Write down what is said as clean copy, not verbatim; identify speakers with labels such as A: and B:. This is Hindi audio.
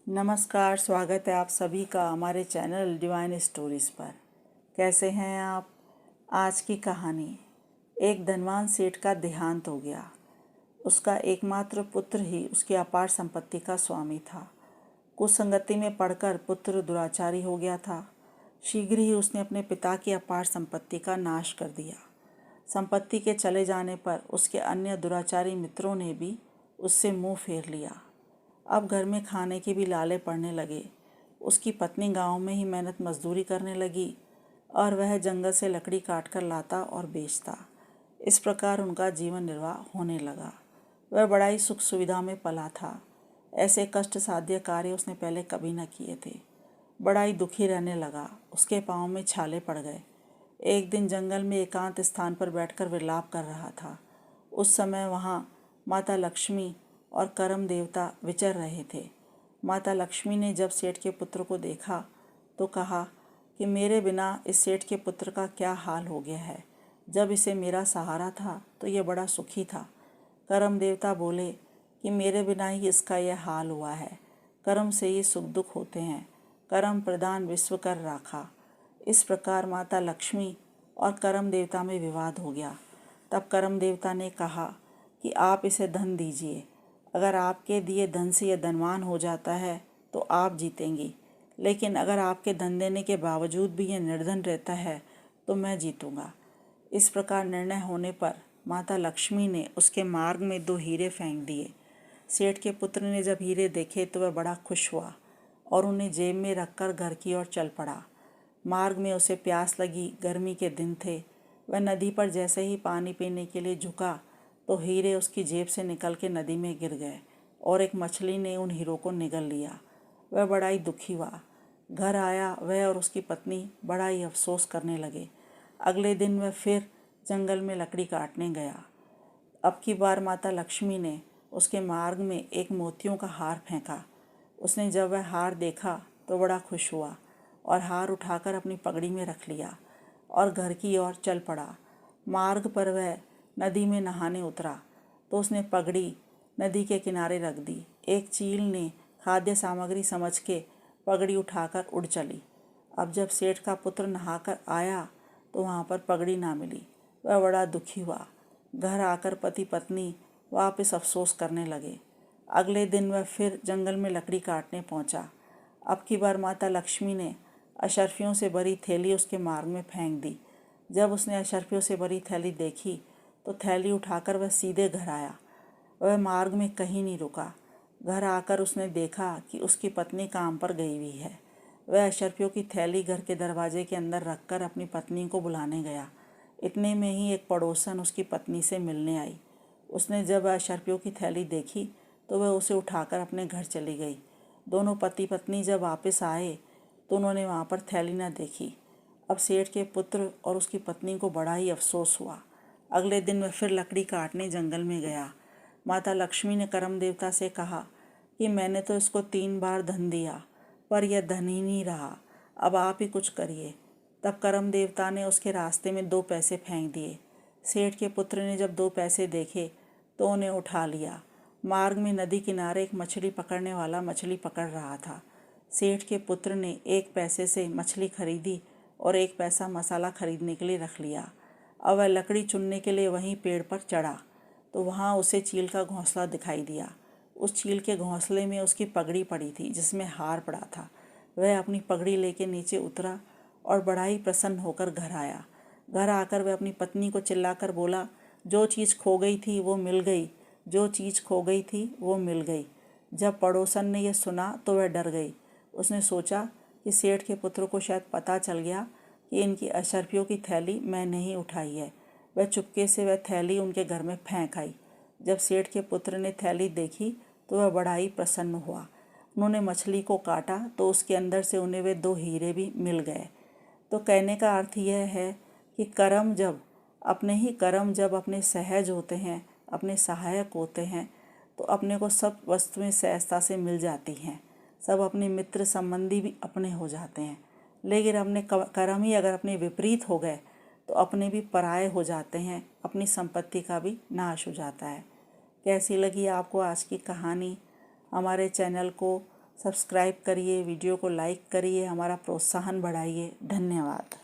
A: नमस्कार, स्वागत है आप सभी का हमारे चैनल डिवाइन स्टोरीज़ पर। कैसे हैं आप? आज की कहानी। एक धनवान सेठ का देहांत हो गया। उसका एकमात्र पुत्र ही उसकी अपार संपत्ति का स्वामी था। कुसंगति में पड़कर पुत्र दुराचारी हो गया था। शीघ्र ही उसने अपने पिता की अपार संपत्ति का नाश कर दिया। संपत्ति के चले जाने पर उसके अन्य दुराचारी मित्रों ने भी उससे मुंह फेर लिया। अब घर में खाने के भी लाले पड़ने लगे। उसकी पत्नी गांव में ही मेहनत मजदूरी करने लगी और वह जंगल से लकड़ी काट कर लाता और बेचता। इस प्रकार उनका जीवन निर्वाह होने लगा। वह बड़ा ही सुख सुविधा में पला था। ऐसे कष्ट साध्य कार्य उसने पहले कभी न किए थे। बड़ा ही दुखी रहने लगा। उसके पाँव में छाले पड़ गए। एक दिन जंगल में एकांत स्थान पर बैठकर विलाप कर रहा था। उस समय वहाँ माता लक्ष्मी और करम देवता विचर रहे थे। माता लक्ष्मी ने जब सेठ के पुत्र को देखा तो कहा कि मेरे बिना इस सेठ के पुत्र का क्या हाल हो गया है। जब इसे मेरा सहारा था तो यह बड़ा सुखी था। करम देवता बोले कि मेरे बिना ही इसका यह हाल हुआ है। कर्म से ही सुख दुख होते हैं। कर्म प्रदान विश्व कर राखा। इस प्रकार माता लक्ष्मी और करम देवता में विवाद हो गया। तब करम देवता ने कहा कि आप इसे धन दीजिए। अगर आपके दिए धन से यह धनवान हो जाता है तो आप जीतेंगी, लेकिन अगर आपके धन देने के बावजूद भी यह निर्धन रहता है तो मैं जीतूंगा। इस प्रकार निर्णय होने पर माता लक्ष्मी ने उसके मार्ग में 2 हीरे फेंक दिए। सेठ के पुत्र ने जब हीरे देखे तो वह बड़ा खुश हुआ और उन्हें जेब में रखकर घर की ओर चल पड़ा। मार्ग में उसे प्यास लगी। गर्मी के दिन थे। वह नदी पर जैसे ही पानी पीने के लिए झुका तो हीरे उसकी जेब से निकल के नदी में गिर गए और एक मछली ने उन हीरों को निगल लिया। वह बड़ा ही दुखी हुआ। घर आया। वह और उसकी पत्नी बड़ा ही अफसोस करने लगे। अगले दिन वह फिर जंगल में लकड़ी काटने गया। अब की बार माता लक्ष्मी ने उसके मार्ग में एक मोतियों का हार फेंका। उसने जब वह हार देखा तो बड़ा खुश हुआ और हार उठाकर अपनी पगड़ी में रख लिया और घर की ओर चल पड़ा। मार्ग पर वह नदी में नहाने उतरा तो उसने पगड़ी नदी के किनारे रख दी। एक चील ने खाद्य सामग्री समझ के पगड़ी उठाकर उड़ चली। अब जब सेठ का पुत्र नहाकर आया तो वहाँ पर पगड़ी ना मिली। वह बड़ा दुखी हुआ। घर आकर पति पत्नी वापस अफसोस करने लगे। अगले दिन वह फिर जंगल में लकड़ी काटने पहुँचा। अब की बार माता लक्ष्मी ने अशर्फियों से भरी थैली उसके मार्ग में फेंक दी। जब उसने अशर्फियों से भरी थैली देखी तो थैली उठाकर वह सीधे घर आया। वह मार्ग में कहीं नहीं रुका। घर आकर उसने देखा कि उसकी पत्नी काम पर गई हुई है। वह अशर्फियों की थैली घर के दरवाजे के अंदर रखकर अपनी पत्नी को बुलाने गया। इतने में ही एक पड़ोसन उसकी पत्नी से मिलने आई। उसने जब अशर्फियों की थैली देखी तो वह उसे उठाकर अपने घर चली गई। दोनों पति पत्नी जब वापस आए तो उन्होंने वहाँ पर थैली न देखी। अब सेठ के पुत्र और उसकी पत्नी को बड़ा ही अफसोस हुआ। अगले दिन वह फिर लकड़ी काटने जंगल में गया। माता लक्ष्मी ने करम देवता से कहा कि मैंने तो इसको 3 बार धन दिया पर यह धन ही नहीं रहा। अब आप ही कुछ करिए। तब करम देवता ने उसके रास्ते में 2 पैसे फेंक दिए। सेठ के पुत्र ने जब 2 पैसे देखे तो उन्हें उठा लिया। मार्ग में नदी किनारे एक मछली पकड़ने वाला मछली पकड़ रहा था। सेठ के पुत्र ने 1 पैसे से मछली खरीदी और 1 पैसा मसाला खरीदने के लिए रख लिया। अब वह लकड़ी चुनने के लिए वहीं पेड़ पर चढ़ा तो वहाँ उसे चील का घोंसला दिखाई दिया। उस चील के घोंसले में उसकी पगड़ी पड़ी थी जिसमें हार पड़ा था। वह अपनी पगड़ी लेके नीचे उतरा और बड़ा ही प्रसन्न होकर घर आया। घर आकर वह अपनी पत्नी को चिल्लाकर बोला, जो चीज़ खो गई थी वो मिल गई, जो चीज़ खो गई थी वो मिल गई। जब पड़ोसन ने यह सुना तो वह डर गई। उसने सोचा कि सेठ के पुत्र को शायद पता चल गया कि इनकी अशर्फियों की थैली मैंने ही उठाई है। वह चुपके से वह थैली उनके घर में फेंक आई। जब सेठ के पुत्र ने थैली देखी तो वह बड़ा ही प्रसन्न हुआ। उन्होंने मछली को काटा तो उसके अंदर से उन्हें वे 2 हीरे भी मिल गए। तो कहने का अर्थ यह है कि कर्म जब अपने सहज होते हैं, अपने सहायक होते हैं तो अपने को सब वस्तुएं सहजता से मिल जाती हैं। सब अपने मित्र संबंधी भी अपने हो जाते हैं। लेकिन अपने कर्म ही अगर अपने विपरीत हो गए तो अपने भी पराये हो जाते हैं। अपनी संपत्ति का भी नाश हो जाता है। कैसी लगी आपको आज की कहानी? हमारे चैनल को सब्सक्राइब करिए, वीडियो को लाइक करिए, हमारा प्रोत्साहन बढ़ाइए। धन्यवाद।